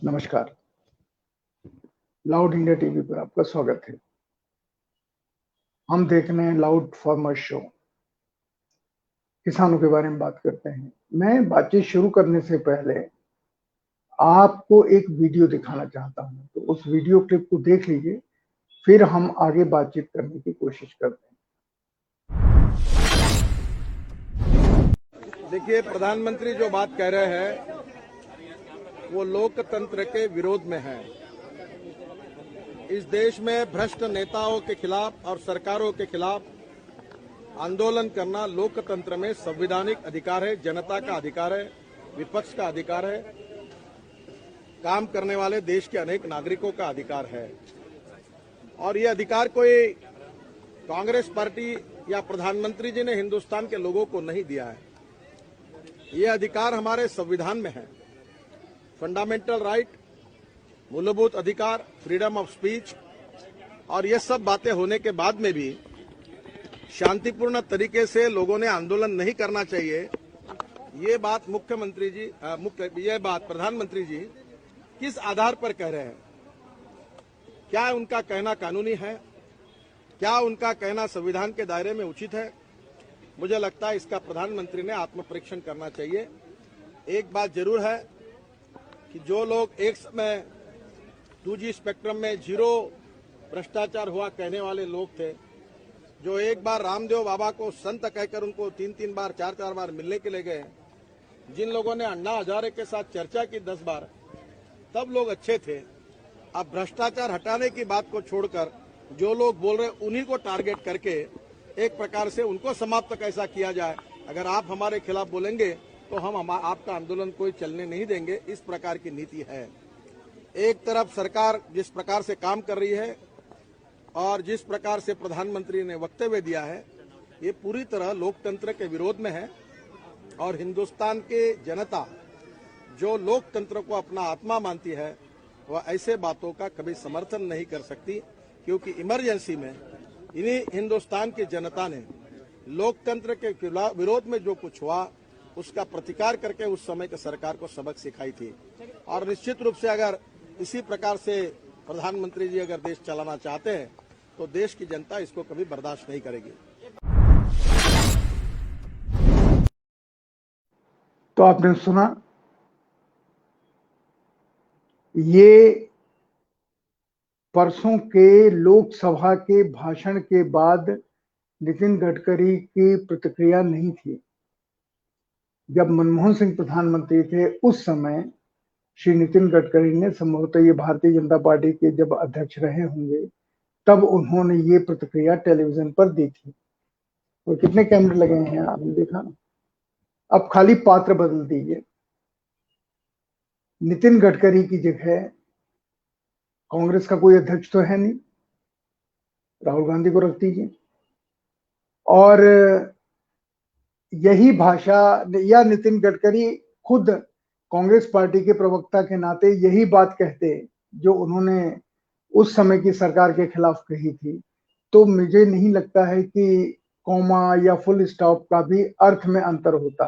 नमस्कार। Loud India TV पर आपका स्वागत है। हम देख रहे हैं लाउड फार्मर शो। किसानों के बारे में बात करते हैं। मैं बातचीत शुरू करने से पहले आपको एक वीडियो दिखाना चाहता हूं, तो उस वीडियो क्लिप को देख लीजिए, फिर हम आगे बातचीत करने की कोशिश करते हैं। देखिए, प्रधानमंत्री जो बात कह रहे हैं वो लोकतंत्र के विरोध में है। इस देश में भ्रष्ट नेताओं के खिलाफ और सरकारों के खिलाफ आंदोलन करना लोकतंत्र में संवैधानिक अधिकार है, जनता का अधिकार है, विपक्ष का अधिकार है, काम करने वाले देश के अनेक नागरिकों का अधिकार है। और ये अधिकार कोई कांग्रेस पार्टी या प्रधानमंत्री जी ने हिंदुस्तान के लोगों को नहीं दिया है। ये अधिकार हमारे संविधान में है। फंडामेंटल राइट, मूलभूत अधिकार, फ्रीडम ऑफ स्पीच, और ये सब बातें होने के बाद में भी शांतिपूर्ण तरीके से लोगों ने आंदोलन नहीं करना चाहिए। ये बात प्रधानमंत्री जी किस आधार पर कह रहे हैं? क्या उनका कहना कानूनी है? क्या उनका कहना संविधान के दायरे में उचित है? मुझे लगता है इसका प्रधानमंत्री ने आत्मपरीक्षण करना चाहिए। एक बात जरूर है कि जो लोग एक समय 2G स्पेक्ट्रम में जीरो भ्रष्टाचार हुआ कहने वाले लोग थे, जो एक बार रामदेव बाबा को संत कहकर उनको 3-3 बार 4-4 बार मिलने के लिए गए, जिन लोगों ने अन्ना हजारे के साथ चर्चा की 10 बार, तब लोग अच्छे थे। अब भ्रष्टाचार हटाने की बात को छोड़कर जो लोग बोल रहे उन्हीं को टारगेट करके एक प्रकार से उनको समाप्त कैसा किया जाए। अगर आप हमारे खिलाफ बोलेंगे तो हम आपका आंदोलन कोई चलने नहीं देंगे। इस प्रकार की नीति है। एक तरफ सरकार जिस प्रकार से काम कर रही है और जिस प्रकार से प्रधानमंत्री ने वक्तव्य दिया है, ये पूरी तरह लोकतंत्र के विरोध में है। और हिंदुस्तान के जनता जो लोकतंत्र को अपना आत्मा मानती है, वह ऐसे बातों का कभी समर्थन नहीं कर सकती, क्योंकि इमरजेंसी में इन्हीं हिंदुस्तान की जनता ने लोकतंत्र के विरोध में जो कुछ हुआ उसका प्रतिकार करके उस समय के सरकार को सबक सिखाई थी। और निश्चित रूप से अगर इसी प्रकार से प्रधानमंत्री जी अगर देश चलाना चाहते हैं तो देश की जनता इसको कभी बर्दाश्त नहीं करेगी। तो आपने सुना, ये परसों के लोकसभा के भाषण के बाद नितिन गडकरी की प्रतिक्रिया नहीं थी। जब मनमोहन सिंह प्रधानमंत्री थे उस समय श्री नितिन गडकरी ने, संभवतः ये भारतीय जनता पार्टी के जब अध्यक्ष रहे होंगे, तब उन्होंने ये प्रतिक्रिया टेलीविजन पर दी थी। और कितने कैमरे लगे हैं आपने देखा। अब खाली पात्र बदल दीजिए। नितिन गडकरी की जगह कांग्रेस का कोई अध्यक्ष तो है नहीं, राहुल गांधी को रख दीजिए। और यही भाषा, या नितिन गडकरी खुद कांग्रेस पार्टी के प्रवक्ता के नाते यही बात कहते जो उन्होंने उस समय की सरकार के खिलाफ कही थी, तो मुझे नहीं लगता है कि कॉमा या फुल स्टॉप का भी अर्थ में अंतर होता।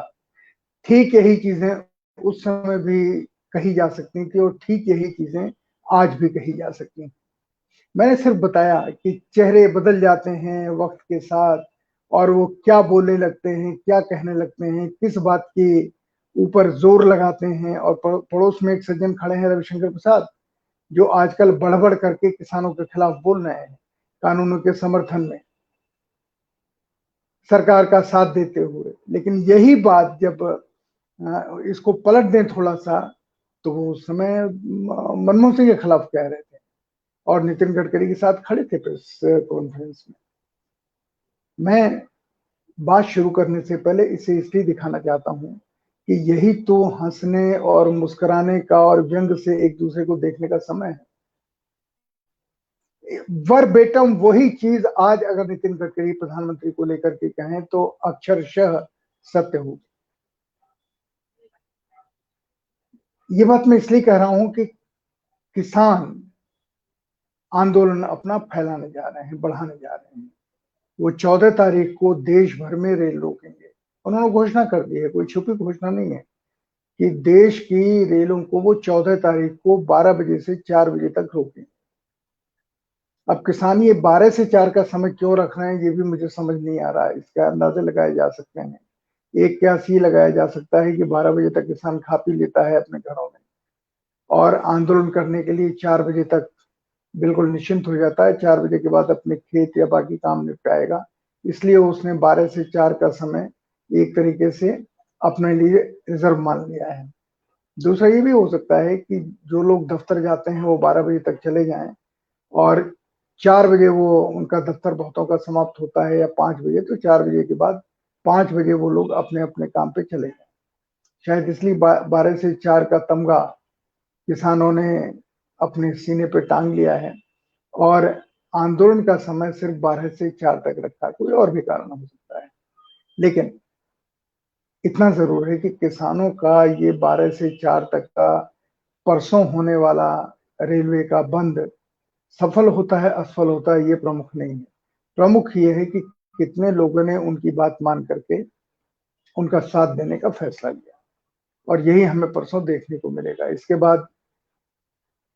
ठीक यही चीजें उस समय भी कही जा सकती थी और ठीक यही चीजें आज भी कही जा सकती हैं। मैंने सिर्फ बताया कि चेहरे बदल जाते हैं वक्त के साथ, और वो क्या बोलने लगते हैं, क्या कहने लगते हैं, किस बात के ऊपर जोर लगाते हैं। और पड़ोस में एक सज्जन खड़े हैं, रविशंकर प्रसाद, जो आजकल बढ़ करके किसानों के खिलाफ बोल रहे हैं, कानूनों के समर्थन में, सरकार का साथ देते हुए। लेकिन यही बात जब इसको पलट दें थोड़ा सा, तो वो उस समय मनमोहन सिंह के खिलाफ कह रहे थे और नितिन गडकरी के साथ खड़े थे प्रेस कॉन्फ्रेंस में। मैं बात शुरू करने से पहले इसे इसलिए दिखाना चाहता हूं कि यही तो हंसने और मुस्कुराने का और व्यंग से एक दूसरे को देखने का समय है। वर्बेटम वही चीज आज अगर नितिन गडकरी प्रधानमंत्री को लेकर के कहें तो अक्षरशः सत्य होगी। ये बात मैं इसलिए कह रहा हूं कि किसान आंदोलन अपना फैलाने जा रहे हैं, बढ़ाने जा रहे हैं। वो 14 तारीख को देश भर में रेल रोकेंगे। उन्होंने घोषणा कर दी है, कोई छुपी घोषणा नहीं है। कि देश की रेलों को वो 14 तारीख को 12 बजे से 4 बजे तक रोकें। अब किसान ये 12 से 4 का समय क्यों रख रहे हैं, ये भी मुझे समझ नहीं आ रहा है। इसके अंदाजे लगाए जा सकते हैं। एक कयास ये लगाया जा सकता है कि 12 बजे तक किसान खा पी लेता है अपने घरों में और आंदोलन करने के लिए 4 बजे तक बिल्कुल निश्चिंत हो जाता है। 4 बजे के बाद अपने खेत या बाकी काम निपटाएगा, इसलिए उसने 12 से 4 का समय एक तरीके से अपने लिए रिजर्व मान लिया है। दूसरा ये भी हो सकता है कि जो लोग दफ्तर जाते हैं वो 12 बजे तक चले जाएं और 4 बजे वो उनका दफ्तर बहुतों का समाप्त होता है या 5 बजे, तो 4 बजे के बाद 5 बजे वो लोग अपने अपने काम पे चले जाएं। शायद इसलिए 12 से 4 का तमगा किसानों ने अपने सीने पे टांग लिया है और आंदोलन का समय सिर्फ 12 से 4 तक रखा है। कोई और भी कारण हो सकता है, लेकिन इतना जरूर है कि किसानों का ये 12 से 4 तक का परसों होने वाला रेलवे का बंद सफल होता है असफल होता है ये प्रमुख नहीं है। प्रमुख ये है कि कितने लोगों ने उनकी बात मान करके उनका साथ देने का फैसला लिया और यही हमें परसों देखने को मिलेगा। इसके बाद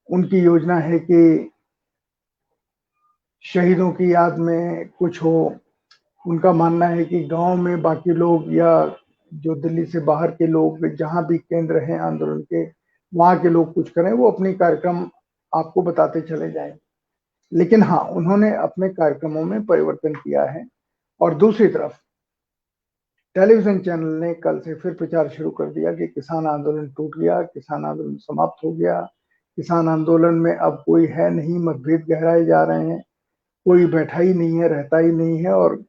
उनकी योजना है कि शहीदों की याद में कुछ हो। उनका मानना है कि गांव में बाकी लोग या जो दिल्ली से बाहर के लोग जहां भी केंद्र हैं आंदोलन के, वहां के लोग कुछ करें, वो अपनी कार्यक्रम आपको बताते चले जाएं। लेकिन हाँ, उन्होंने अपने कार्यक्रमों में परिवर्तन किया है। और दूसरी तरफ टेलीविजन चैनल ने कल से फिर प्रचार शुरू कर दिया कि किसान आंदोलन टूट गया, किसान आंदोलन समाप्त हो गया, किसान आंदोलन में अब कोई है नहीं, मतभेद गहराए जा रहे हैं, कोई बैठा ही नहीं है, रहता ही नहीं है और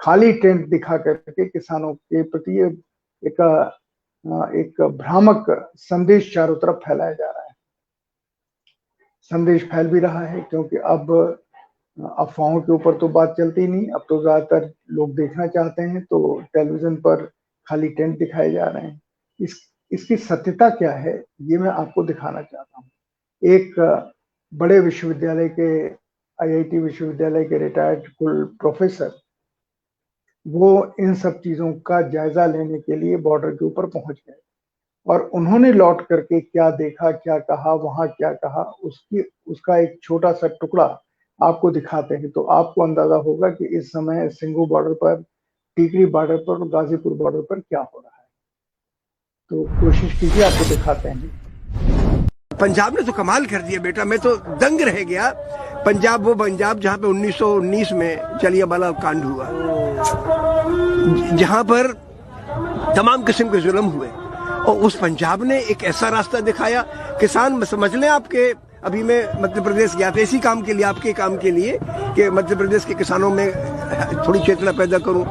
खाली टेंट दिखा करके किसानों के प्रति एक भ्रामक संदेश चारों तरफ फैलाया जा रहा है। संदेश फैल भी रहा है क्योंकि अब अफवाहों के ऊपर तो बात चलती नहीं, अब तो ज्यादातर लोग देखना चाहते हैं तो टेलीविजन पर खाली टेंट दिखाए जा रहे हैं। इसकी सत्यता क्या है ये मैं आपको दिखाना चाहता हूँ। एक बड़े विश्वविद्यालय के IIT विश्वविद्यालय के रिटायर्ड कुल प्रोफेसर वो इन सब चीजों का जायजा लेने के लिए बॉर्डर के ऊपर पहुंच गए और उन्होंने लौट करके क्या देखा, क्या कहा, वहां क्या कहा, उसका एक छोटा सा टुकड़ा आपको दिखाते हैं तो आपको अंदाजा होगा कि इस समय सिंघू बॉर्डर पर, टीकरी बॉर्डर पर, गाजीपुर बॉर्डर पर क्या हो रहा है। तो कोशिश कीजिए, आपको दिखाते हैं। पंजाब ने तो कमाल कर दिया बेटा, मैं तो दंग रह गया। पंजाब, वो पंजाब जहां पे 1919 में जलियांवाला कांड हुआ, जहां पर तमाम किस्म के जुल्म हुए, और उस पंजाब ने एक ऐसा रास्ता दिखाया। किसान समझ लें, आपके अभी मैं मध्य प्रदेश गया था इसी काम के लिए, आपके काम के लिए, कि मध्य प्रदेश के किसानों में थोड़ी चेतना पैदा करूं।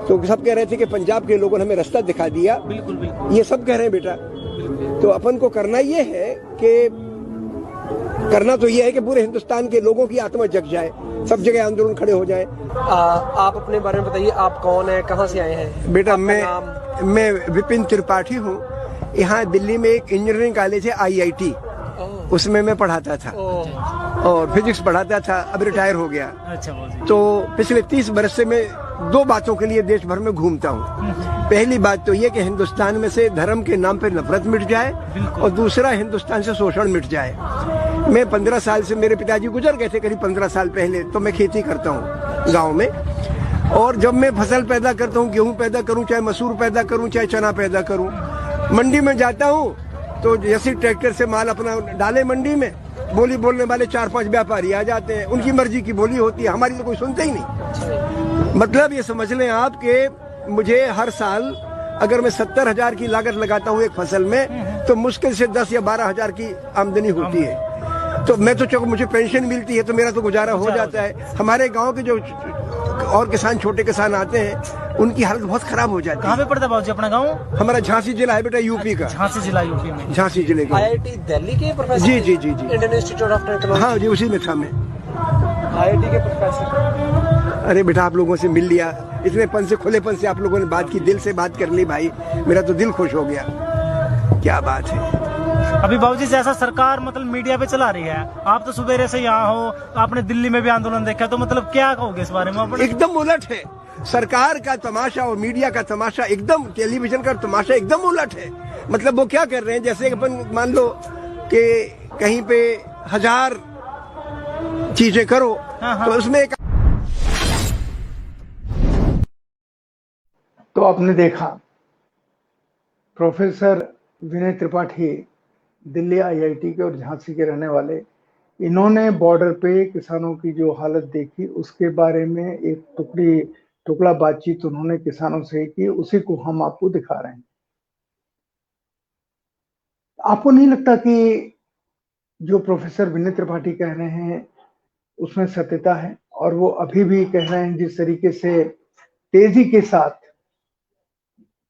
तो सब कह रहे थे कि पंजाब के लोगों ने हमें रास्ता दिखा दिया। बिल्कुल बिल्कुल, ये सब कह रहे हैं बेटा। तो अपन को करना ये है कि पूरे हिंदुस्तान के लोगों की आत्मा जग जाए, सब जगह आंदोलन खड़े हो जाए। आप अपने बारे में बताइए, आप कौन है, कहाँ से आए हैं? बेटा मैं विपिन त्रिपाठी हूँ। यहाँ दिल्ली में एक इंजीनियरिंग कॉलेज है IIT, उसमें मैं पढ़ाता था और फिजिक्स पढ़ाता था, अब रिटायर हो गया। अच्छा, तो पिछले 30 बरस से मैं 2 बातों के लिए देश भर में घूमता हूँ। पहली बात तो ये कि हिंदुस्तान में से धर्म के नाम पे नफरत मिट जाए और दूसरा हिंदुस्तान से शोषण मिट जाए। मैं 15 साल से, मेरे पिताजी गुजर गए थे करीब 15 साल पहले, तो मैं खेती करता हूँ गाँव में। और जब मैं फसल पैदा करता हूँ, गेहूँ पैदा करूँ, चाहे मसूर पैदा करूँ, चाहे चना पैदा करूँ, मंडी में जाता हूँ तो जैसे ट्रैक्टर से माल अपना डाले मंडी में, बोली बोलने वाले 4-5 व्यापारी आ जाते हैं, उनकी मर्जी की बोली होती है, हमारी तो कोई सुनते ही नहीं। मतलब ये समझ लें आप कि मुझे हर साल अगर मैं 70,000 की लागत लगाता हूँ एक फसल में, तो मुश्किल से 10 या 12,000 की आमदनी होती है। तो मैं तो चलो मुझे पेंशन मिलती है तो मेरा तो गुजारा हो जाता है। हमारे गाँव के जो और किसान, छोटे किसान आते हैं, उनकी हालत बहुत खराब हो जाती है। कहाँ पे पड़ता है बाबूजी अपना गाँव? हमारा झांसी जिला है बेटा, यूपी का। झांसी जिला यूपी में? झांसी जिले का। IIT दिल्ली के प्रोफेसर? जी जी जी जी, इंडियन इंस्टीट्यूट ऑफ टेक्नोलॉजी। हाँ जी, उसी में था मैं। IIT के प्रोफेसर। अरे बेटा, आप लोगों से मिल लिया, इतने पन से, खुलेपन से आप लोगों ने बात की, दिल से बात कर ली भाई, मेरा तो दिल खुश हो गया। क्या बात है। अभी बाबूजी जैसा सरकार मतलब मीडिया पे चला रही है, आप तो सुबेरे से यहाँ हो, आपने दिल्ली में भी आंदोलन देखा, तो मतलब क्या कहोगे इस बारे में? एकदम उलट है। सरकार का तमाशा और मीडिया का तमाशा एकदम, टेलीविजन का तमाशा एकदम उलट है। मतलब वो क्या कर रहे हैं, जैसे अपन मान लो कि कहीं पे 1000 चीजें करो तो उसमें एक। तो आपने देखा प्रोफेसर विनय त्रिपाठी दिल्ली आईआईटी के और झांसी के रहने वाले, इन्होंने बॉर्डर पे किसानों की जो हालत देखी उसके बारे में एक टुकड़ा बातचीत उन्होंने किसानों से की, उसी को हम आपको दिखा रहे हैं। आपको नहीं लगता कि जो प्रोफेसर विनय त्रिपाठी कह रहे हैं उसमें सत्यता है? और वो अभी भी कह रहे हैं, जिस तरीके से तेजी के साथ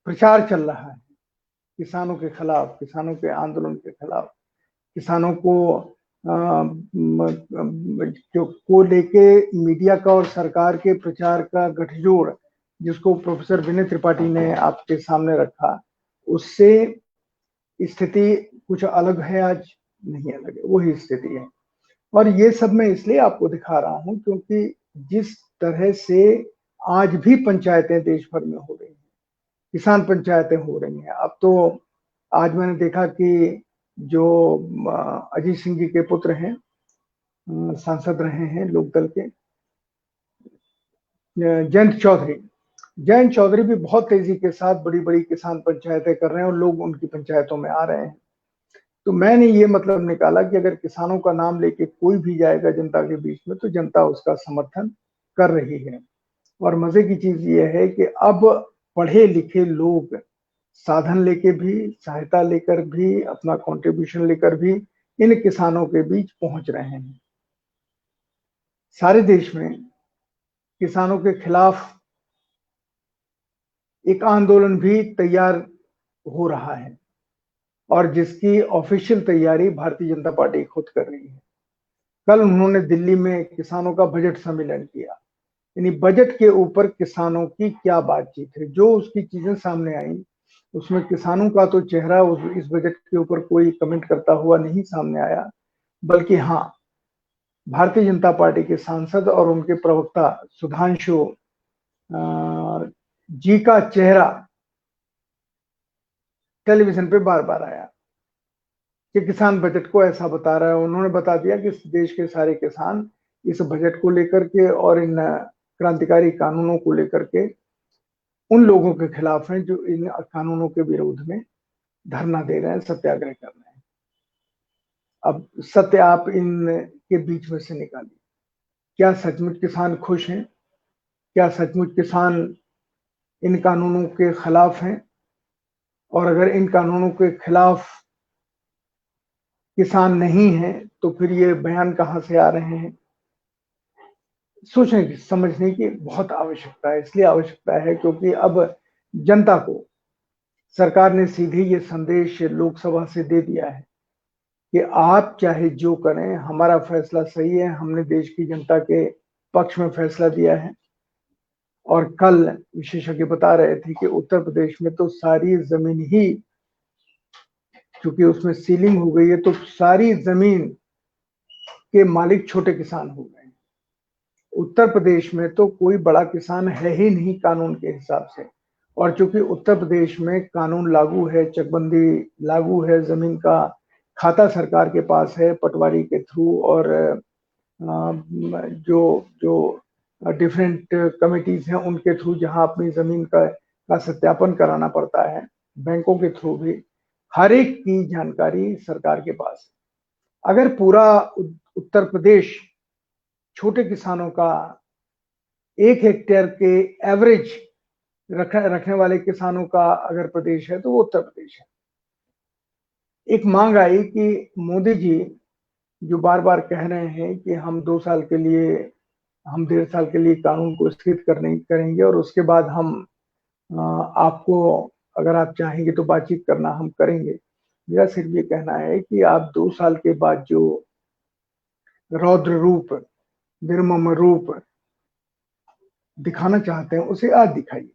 प्रचार चल रहा है किसानों के खिलाफ, किसानों के आंदोलन के खिलाफ, किसानों को लेके मीडिया का और सरकार के प्रचार का गठजोड़, जिसको प्रोफेसर विनय त्रिपाठी ने आपके सामने रखा, उससे स्थिति कुछ अलग है आज? नहीं अलग है, वही स्थिति है। और ये सब मैं इसलिए आपको दिखा रहा हूं क्योंकि जिस तरह से आज भी पंचायतें देश भर में हो रही हैं, किसान पंचायतें हो रही हैं। अब तो आज मैंने देखा कि जो अजीत सिंह जी के पुत्र हैं, सांसद रहे हैं लोकदल के, जयंत चौधरी भी बहुत तेजी के साथ बड़ी बड़ी किसान पंचायतें कर रहे हैं और लोग उनकी पंचायतों में आ रहे हैं। तो मैंने ये मतलब निकाला कि अगर किसानों का नाम लेके कोई भी जाएगा जनता के बीच में तो जनता उसका समर्थन कर रही है। और मजे की चीज ये है कि अब पढ़े लिखे लोग साधन लेके भी, सहायता लेकर भी, अपना कंट्रीब्यूशन लेकर भी इन किसानों के बीच पहुंच रहे हैं। सारे देश में किसानों के खिलाफ एक आंदोलन भी तैयार हो रहा है और जिसकी ऑफिशियल तैयारी भारतीय जनता पार्टी खुद कर रही है। कल उन्होंने दिल्ली में किसानों का बजट सम्मेलन किया, यानी बजट के ऊपर किसानों की क्या बातचीत है। जो उसकी चीजें सामने आई उसमें किसानों का तो चेहरा इस बजट के ऊपर कोई कमेंट करता हुआ नहीं सामने आया, बल्कि हाँ, भारतीय जनता पार्टी के सांसद और उनके प्रवक्ता सुधांशु जी का चेहरा टेलीविजन पे बार बार आया कि किसान बजट को ऐसा बता रहा है। उन्होंने बता दिया कि देश के सारे किसान इस बजट को लेकर के और इन क्रांतिकारी कानूनों को लेकर के उन लोगों के खिलाफ हैं जो इन कानूनों के विरोध में धरना दे रहे हैं, सत्याग्रह कर रहे हैं। अब सत्य आप इन के बीच में से निकालिए, क्या सचमुच किसान खुश हैं? क्या सचमुच किसान इन कानूनों के खिलाफ हैं? और अगर इन कानूनों के खिलाफ किसान नहीं है तो फिर ये बयान कहां से आ रहे हैं? सोचने की, समझने की बहुत आवश्यकता है। इसलिए आवश्यकता है क्योंकि अब जनता को सरकार ने सीधे ये संदेश लोकसभा से दे दिया है कि आप चाहे जो करें, हमारा फैसला सही है, हमने देश की जनता के पक्ष में फैसला दिया है। और कल विशेषज्ञ बता रहे थे कि उत्तर प्रदेश में तो सारी जमीन ही, क्योंकि उसमें सीलिंग हो गई है, तो सारी जमीन के मालिक छोटे किसान हो गए। उत्तर प्रदेश में तो कोई बड़ा किसान है ही नहीं कानून के हिसाब से। और चूंकि उत्तर प्रदेश में कानून लागू है, चकबंदी लागू है, जमीन का खाता सरकार के पास है पटवारी के थ्रू, और जो डिफरेंट कमिटीज हैं उनके थ्रू, जहां अपनी जमीन का सत्यापन कराना पड़ता है, बैंकों के थ्रू भी, हर एक की जानकारी सरकार के पास है। अगर पूरा उत्तर प्रदेश छोटे किसानों का 1 हेक्टेयर के एवरेज रखने वाले किसानों का अगर प्रदेश है तो वो उत्तर प्रदेश है। एक मांग आई कि मोदी जी जो बार बार कह रहे हैं कि हम 2 साल के लिए, हम 1.5 साल के लिए कानून को स्थिर करेंगे और उसके बाद हम आपको, अगर आप चाहेंगे तो बातचीत करना हम करेंगे। मेरा सिर्फ ये कहना है कि आप 2 साल के बाद जो रौद्र रूप, निर्मम रूप दिखाना चाहते हैं उसे आज दिखाइए।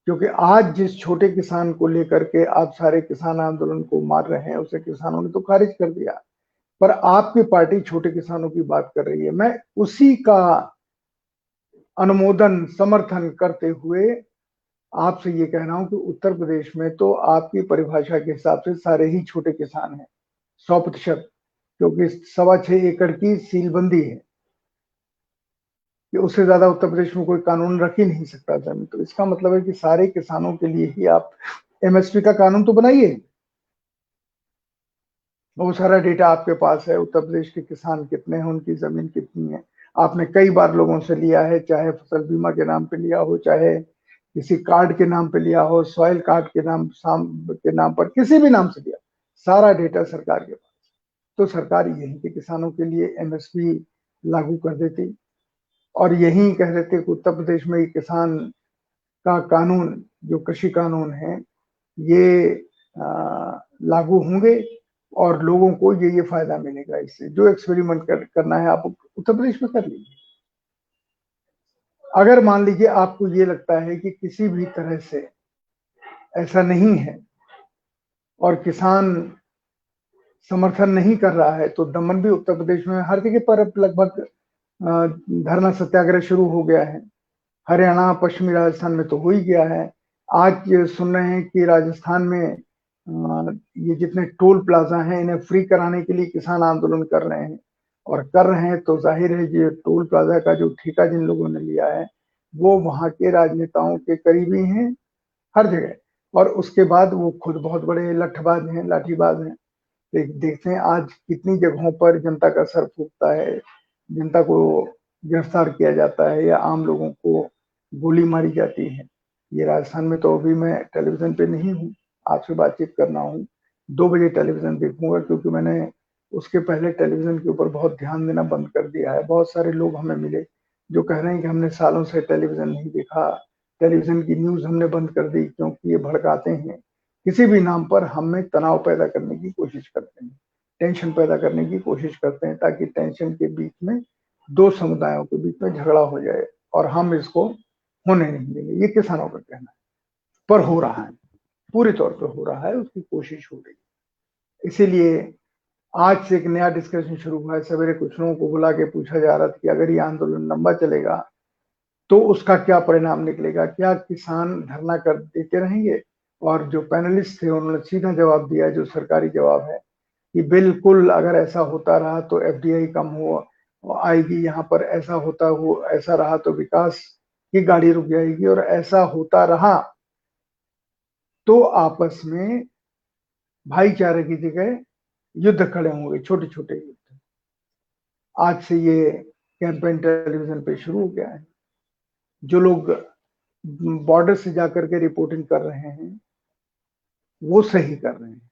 क्योंकि आज जिस छोटे किसान को लेकर के आप सारे किसान आंदोलन को मार रहे हैं उसे किसानों ने तो खारिज कर दिया, पर आपकी पार्टी छोटे किसानों की बात कर रही है। मैं उसी का अनुमोदन समर्थन करते हुए आपसे ये कह रहा हूं कि उत्तर प्रदेश में तो आपकी परिभाषा के हिसाब से सारे ही छोटे किसान हैं 100%, क्योंकि 6.25 एकड़ की सीलबंदी है कि उससे ज्यादा उत्तर प्रदेश में कोई कानून रख ही नहीं सकता जमीन। तो इसका मतलब है कि सारे किसानों के लिए ही आप एमएसपी का कानून तो बनाइए। बहुत सारा डेटा आपके पास है, उत्तर प्रदेश के किसान कितने हैं, उनकी जमीन कितनी है। आपने कई बार लोगों से लिया है, चाहे फसल बीमा के नाम पे लिया हो, चाहे किसी कार्ड के नाम पे लिया हो, सॉइल कार्ड के नाम पर, किसी भी नाम से लिया, सारा डेटा सरकार के पास। तो सरकार यहीं के किसानों के लिए एमएसपी लागू कर देती और यही कह देते कि उत्तर प्रदेश में किसान का कानून, जो कृषि कानून है, ये लागू होंगे और लोगों को ये फायदा मिलेगा। इससे जो एक्सपेरिमेंट करना है आप उत्तर प्रदेश में कर लीजिए। अगर मान लीजिए आपको ये लगता है कि किसी भी तरह से ऐसा नहीं है और किसान समर्थन नहीं कर रहा है, तो दमन भी उत्तर प्रदेश में हर जगह पर लगभग धरना सत्याग्रह शुरू हो गया है। हरियाणा, पश्चिमी राजस्थान में तो हो ही गया है। आज सुन रहे हैं कि राजस्थान में ये जितने टोल प्लाजा हैं, इन्हें फ्री कराने के लिए किसान आंदोलन कर रहे हैं और कर रहे हैं तो जाहिर है ये टोल प्लाजा का जो ठेका जिन लोगों ने लिया है वो वहां के राजनेताओं के करीबी हैं हर जगह, और उसके बाद वो खुद बहुत बड़े लठबाज हैं, लाठीबाज हैं। देखते हैं आज कितनी जगहों पर जनता का सर फूटता है, जनता को गिरफ्तार किया जाता है या आम लोगों को गोली मारी जाती है। ये राजस्थान में तो अभी मैं टेलीविजन पे नहीं हूँ, आपसे बातचीत करना हूँ, 2 बजे टेलीविजन देखूंगा, क्योंकि मैंने उसके पहले टेलीविजन के ऊपर बहुत ध्यान देना बंद कर दिया है। बहुत सारे लोग हमें मिले जो कह रहे हैं कि हमने सालों से टेलीविजन नहीं देखा, टेलीविजन की न्यूज हमने बंद कर दी क्योंकि ये भड़काते हैं, किसी भी नाम पर हमें तनाव पैदा करने की कोशिश करते हैं, टेंशन पैदा करने की कोशिश करते हैं, ताकि टेंशन के बीच में दो समुदायों के बीच में झगड़ा हो जाए और हम इसको होने नहीं देंगे। ये किसानों का कहना है, पर हो रहा है, पूरे तौर पे हो रहा है, उसकी कोशिश हो रही है। इसीलिए आज से एक नया डिस्कशन शुरू हुआ है। सवेरे कुछ लोगों को बुला के पूछा जा रहा था कि अगर ये आंदोलन लंबा चलेगा तो उसका क्या परिणाम निकलेगा, क्या किसान धरना कर देते रहेंगे? और जो पैनलिस्ट थे उन्होंने सीधा जवाब दिया, जो सरकारी जवाब है, कि बिल्कुल अगर ऐसा होता रहा तो एफडीआई कम हो आएगी, यहाँ पर ऐसा होता हो, ऐसा रहा तो विकास की गाड़ी रुक जाएगी, और ऐसा होता रहा तो आपस में भाईचारे की जगह युद्ध खड़े होंगे, छोटे छोटे युद्ध। आज से ये कैंपेन टेलीविजन पे शुरू हो गया है। जो लोग बॉर्डर से जाकर के रिपोर्टिंग कर रहे हैं वो सही कर रहे हैं,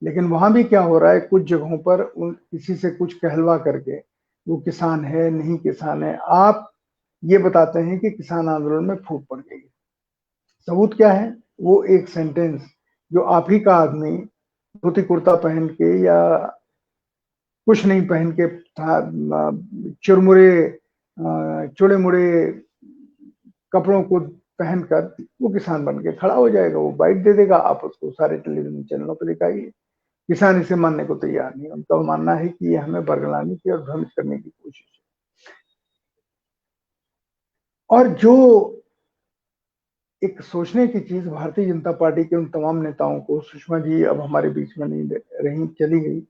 लेकिन वहां भी क्या हो रहा है, कुछ जगहों पर किसी से कुछ कहलवा करके वो किसान है नहीं किसान है, आप ये बताते हैं कि किसान आंदोलन में फूट पड़ गई। सबूत क्या है? वो एक सेंटेंस जो आप ही का आदमी धोती कुर्ता पहन के या कुछ नहीं पहन के चुरमुरे चुड़े मुड़े कपड़ों को पहनकर वो किसान बन के खड़ा हो जाएगा, वो बाइट दे देगा, आप उसको सारे टेलीविजन चैनलों पर दिखाइए। किसान इसे मानने को तैयार नहीं, उनका मानना है कि ये हमें बरगलाने की और भ्रमित करने की कोशिश है। और जो एक सोचने की चीज भारतीय जनता पार्टी के उन तमाम नेताओं को, सुषमा जी अब हमारे बीच में नहीं रही, चली गई,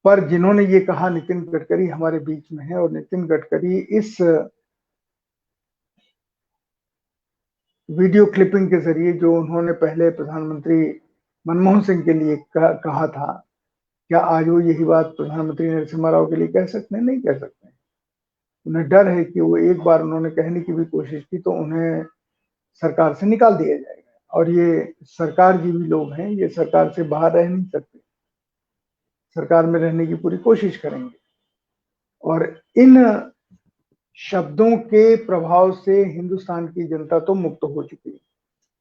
पर जिन्होंने ये कहा नितिन गडकरी हमारे बीच में है, और नितिन गडकरी इस वीडियो क्लिपिंग के जरिए जो उन्होंने पहले प्रधानमंत्री मनमोहन सिंह के लिए कहा था, क्या आज वो यही बात प्रधानमंत्री नरसिम्हा राव के लिए कह सकते हैं? नहीं कह सकते। उन्हें डर है कि वो एक बार उन्होंने कहने की भी कोशिश की तो उन्हें सरकार से निकाल दिया जाएगा, और ये सरकार जीवी लोग हैं, ये सरकार से बाहर रह नहीं सकते, सरकार में रहने की पूरी कोशिश करेंगे। और इन शब्दों के प्रभाव से हिंदुस्तान की जनता तो मुक्त हो चुकी है।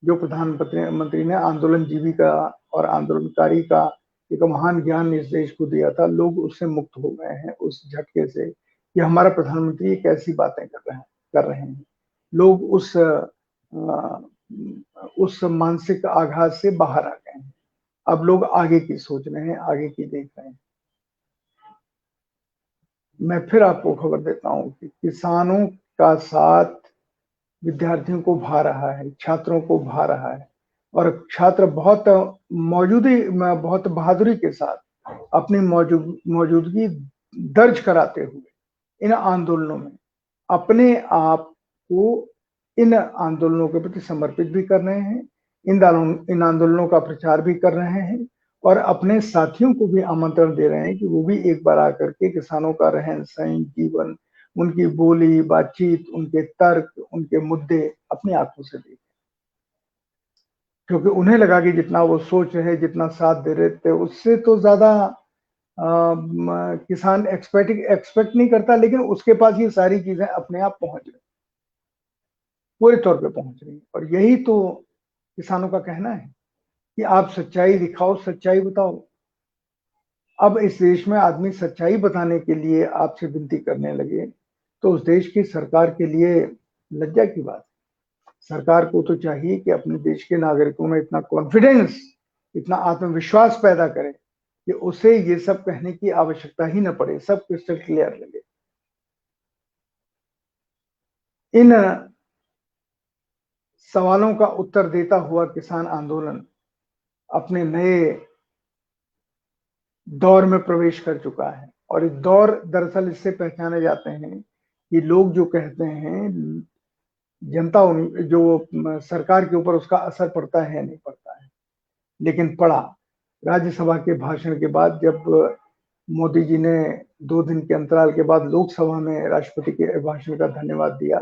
जो प्रधानमंत्री ने आंदोलन जीविका और आंदोलनकारी का एक महान ज्ञान इस देश को दिया था, लोग उससे मुक्त हो गए हैं, उस झटके से कि हमारा प्रधानमंत्री कैसी बातें कर रहे हैं। लोग उस मानसिक आघात से बाहर आ गए हैं। अब लोग आगे की सोच रहे हैं, आगे की देख रहे हैं। मैं फिर आपको खबर देता हूं कि किसानों का साथ विद्यार्थियों को भा रहा है, छात्रों को भा रहा है, और छात्र बहुत बहुत बहादुरी के साथ अपनी मौजूदगी दर्ज कराते हुए इन आंदोलनों में अपने आप को इन आंदोलनों के प्रति समर्पित भी कर रहे हैं, इन आंदोलनों का प्रचार भी कर रहे हैं, और अपने साथियों को भी आमंत्रण दे रहे हैं कि वो भी एक बार आकर के किसानों का रहन सहन, जीवन, उनकी बोली बातचीत, उनके तर्क, उनके मुद्दे अपनी आंखों से देखें। क्योंकि उन्हें लगा कि जितना वो सोच रहे, जितना साथ दे रहे थे, उससे तो ज्यादा किसान एक्सपेक्ट नहीं करता, लेकिन उसके पास ये सारी चीजें अपने आप पहुंच रही, पूरे तौर पे पहुंच रही। और यही तो किसानों का कहना है कि आप सच्चाई दिखाओ, सच्चाई बताओ। अब इस देश में आदमी सच्चाई बताने के लिए आपसे विनती करने लगे तो उस देश की सरकार के लिए लज्जा की बात है। सरकार को तो चाहिए कि अपने देश के नागरिकों में इतना कॉन्फिडेंस, इतना आत्मविश्वास पैदा करे कि उसे ये सब कहने की आवश्यकता ही न पड़े, सब क्रिस्टल क्लियर लगे। इन सवालों का उत्तर देता हुआ किसान आंदोलन अपने नए दौर में प्रवेश कर चुका है, और इस दौर दरअसल इससे पहचाने जाते हैं कि लोग जो कहते हैं जनता जो सरकार के ऊपर उसका असर पड़ता है या नहीं पड़ता है, लेकिन पड़ा। राज्यसभा के भाषण के बाद जब मोदी जी ने 2 दिन के अंतराल के बाद लोकसभा में राष्ट्रपति के भाषण का धन्यवाद दिया,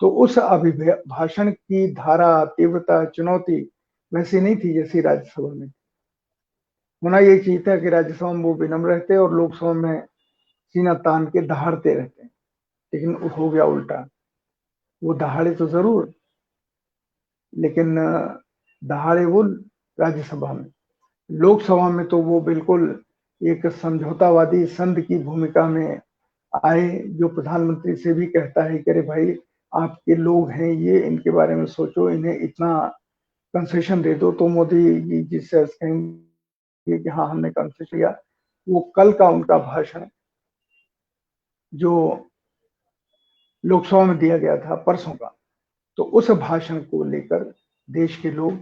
तो उस अभिभाषण की धारा, तीव्रता, चुनौती वैसी नहीं थी जैसी राज्यसभा में। होना ये चाहिए था कि राज्यसभा में वो विनम्र रहते और लोकसभा में सीना तान के दहाड़ते रहते, लेकिन हो गया उल्टा। वो दहाड़े तो जरूर, लेकिन दहाड़े वो राज्यसभा में। लोकसभा में तो वो बिल्कुल एक समझौतावादी संत की भूमिका में आए, जो प्रधानमंत्री से भी कहता है कि अरे भाई आपके लोग हैं ये, इनके बारे में सोचो, इन्हें इतना कंसेशन दे दो। तो मोदी जी जिससे कहेंगे कि हाँ हमने कंसेशन दिया। वो कल का उनका भाषण जो लोकसभा में दिया गया था परसों का, तो उस भाषण को लेकर देश के लोग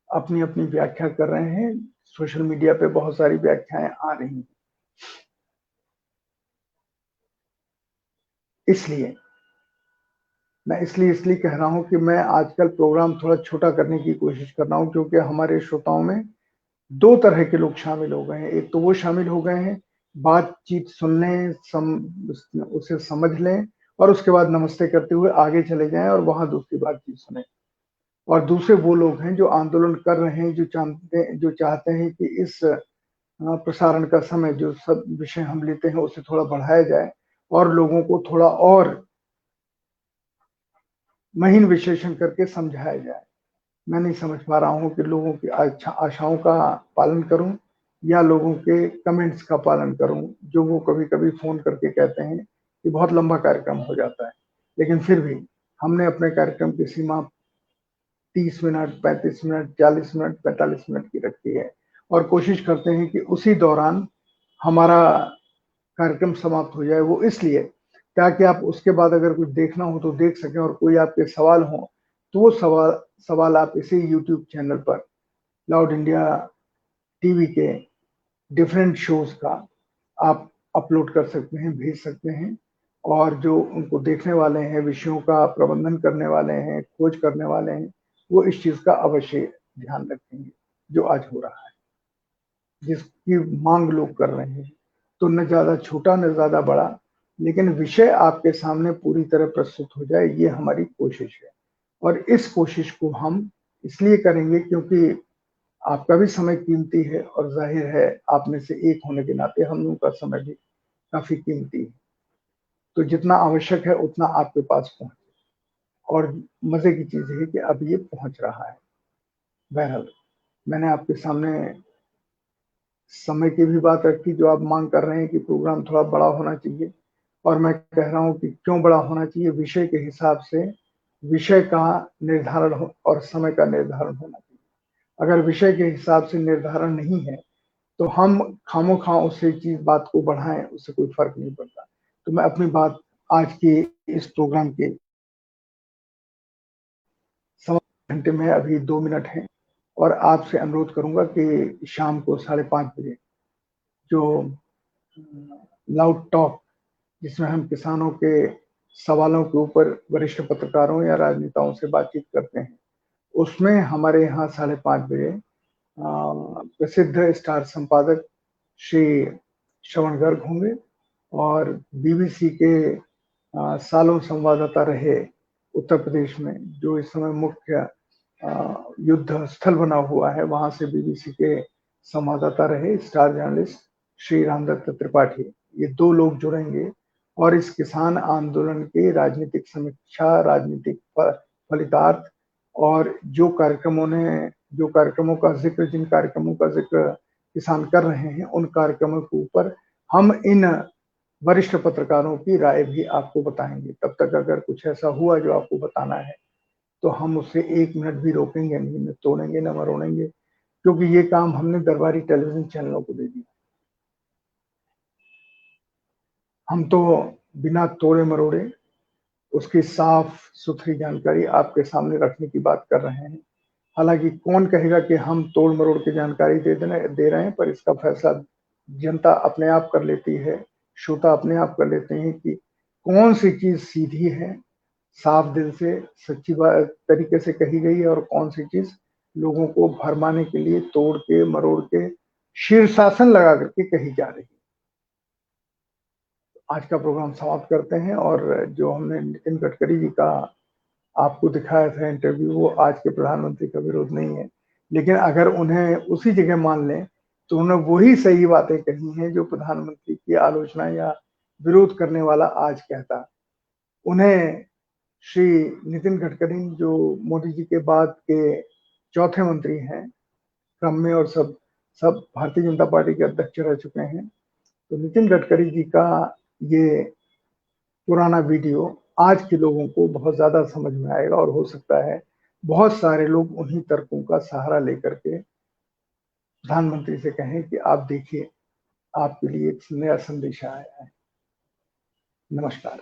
अपनी अपनी व्याख्या कर रहे हैं। सोशल मीडिया पे बहुत सारी व्याख्याएं आ रही हैं। इसलिए मैं इसलिए कह रहा हूं कि मैं आजकल प्रोग्राम थोड़ा छोटा करने की कोशिश कर रहा हूं, क्योंकि हमारे श्रोताओं में 2 तरह के लोग शामिल हो गए हैं। एक तो वो शामिल हो गए हैं बातचीत सुन लें, उसे समझ लें और उसके बाद नमस्ते करते हुए आगे चले जाएं और वहां दूसरी बातचीत सुने। और दूसरे वो लोग हैं जो आंदोलन कर रहे हैं, जो चाहते हैं कि इस प्रसारण का समय, जो सब विषय हम लेते हैं उसे थोड़ा बढ़ाया जाए और लोगों को थोड़ा और महीन विश्लेषण करके समझाया जाए। मैं नहीं समझ पा रहा हूं कि लोगों की आशाओं का पालन करूं या लोगों के कमेंट्स का पालन करूं, जो वो कभी कभी फोन करके कहते हैं कि बहुत लंबा कार्यक्रम हो जाता है। लेकिन फिर भी हमने अपने कार्यक्रम की सीमा 30 मिनट, 35 मिनट, 40 मिनट, 45 मिनट की रखी है, और कोशिश करते हैं कि उसी दौरान हमारा कार्यक्रम समाप्त हो जाए। वो इसलिए ताकि आप उसके बाद अगर कुछ देखना हो तो देख सकें, और कोई आपके सवाल हो तो वो सवाल आप इसी यूट्यूब चैनल पर लाउड इंडिया टीवी के डिफरेंट शोज का आप अपलोड कर सकते हैं, भेज सकते हैं। और जो उनको देखने वाले हैं, विषयों का प्रबंधन करने वाले हैं, खोज करने वाले हैं, वो इस चीज का अवश्य ध्यान रखेंगे जो आज हो रहा है, जिसकी मांग लोग कर रहे हैं। तो न ज्यादा छोटा न ज्यादा बड़ा, लेकिन विषय आपके सामने पूरी तरह प्रस्तुत हो जाए, ये हमारी कोशिश है। और इस कोशिश को हम इसलिए करेंगे क्योंकि आपका भी समय कीमती है, और जाहिर है आप में से एक होने के नाते हम लोगों का समय भी काफी कीमती है। तो जितना आवश्यक है उतना आपके पास पहुंचे, और मजे की चीज है कि अब ये पहुंच रहा है। बहरहाल मैंने आपके सामने समय की भी बात रखी, जो आप मांग कर रहे हैं कि प्रोग्राम थोड़ा बड़ा होना चाहिए, और मैं कह रहा हूं कि क्यों बड़ा होना चाहिए। विषय के हिसाब से विषय का निर्धारण और समय का निर्धारण होना चाहिए। अगर विषय के हिसाब से निर्धारण नहीं है तो हम खामोखा उससे बात को बढ़ाएं, उससे कोई फर्क नहीं पड़ता। तो मैं अपनी बात आज के इस प्रोग्राम के घंटे में अभी 2 मिनट हैं और आपसे अनुरोध करूंगा कि शाम को 5:30 बजे जो लाउड टॉक, जिसमें हम किसानों के सवालों के ऊपर वरिष्ठ पत्रकारों या राजनेताओं से बातचीत करते हैं, उसमें हमारे यहाँ 5:30 बजे प्रसिद्ध स्टार संपादक श्री श्रवण गर्ग होंगे और बीबीसी के सालों संवाददाता रहे उत्तर प्रदेश में, जो इस समय मुख्य युद्ध स्थल बना हुआ है, वहां से बीबीसी के संवाददाता रहे स्टार जर्नलिस्ट श्री रामदत्त त्रिपाठी, ये 2 लोग जुड़ेंगे और इस किसान आंदोलन के राजनीतिक समीक्षा, राजनीतिक फलितार्थ और जिन कार्यक्रमों का जिक्र किसान कर रहे हैं, उन कार्यक्रमों के ऊपर हम इन वरिष्ठ पत्रकारों की राय भी आपको बताएंगे। तब तक अगर कुछ ऐसा हुआ जो आपको बताना है तो हम उससे 1 मिनट भी रोकेंगे नहीं, न तोड़ेंगे न मरोड़ेंगे, क्योंकि ये काम हमने दरबारी टेलीविजन चैनलों को दे दिया। हम तो बिना तोड़े मरोड़े उसकी साफ सुथरी जानकारी आपके सामने रखने की बात कर रहे हैं। हालांकि कौन कहेगा कि हम तोड़ मरोड़ के जानकारी दे रहे हैं, पर इसका फैसला जनता अपने आप कर लेती है, श्रोता अपने आप कर लेते हैं कि कौन सी चीज सीधी है, साफ दिल से सच्ची बात तरीके से कही गई है, और कौन सी चीज लोगों को भरमाने के लिए तोड़ के मरोड़ के शीर्षासन लगा करके कही जा रही है। आज का प्रोग्राम समाप्त करते हैं और जो हमने नितिन गडकरी जी का आपको दिखाया था इंटरव्यू, वो आज के प्रधानमंत्री का विरोध नहीं है, लेकिन अगर उन्हें उसी जगह मान लें तो उन्होंने वही सही बातें कही हैं जो प्रधानमंत्री की आलोचना या विरोध करने वाला आज कहता। उन्हें श्री नितिन गडकरी जो मोदी जी के बाद के चौथे मंत्री हैं क्रम में और सब भारतीय जनता पार्टी के अध्यक्ष रह चुके हैं, तो नितिन गडकरी जी का ये पुराना वीडियो आज के लोगों को बहुत ज्यादा समझ में आएगा और हो सकता है बहुत सारे लोग उन्हीं तर्कों का सहारा लेकर के प्रधानमंत्री से कहें कि आप देखिए, आपके लिए एक नया संदेश आया है। नमस्कार।